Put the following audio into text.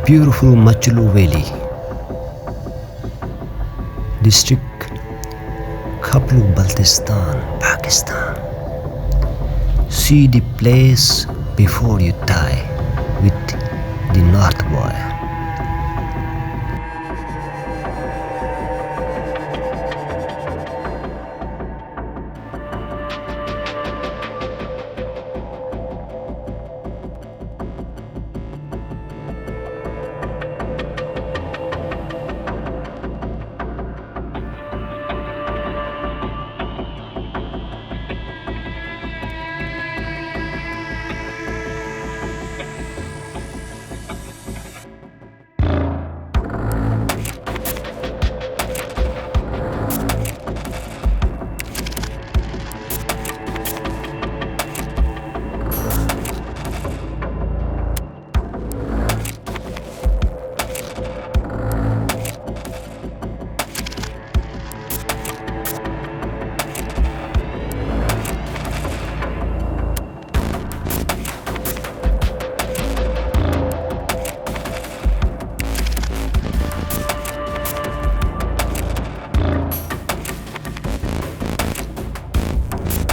beautiful Machlu Valley, district Khaplu, Baltistan, Pakistan. See the place before you die with the North Boy.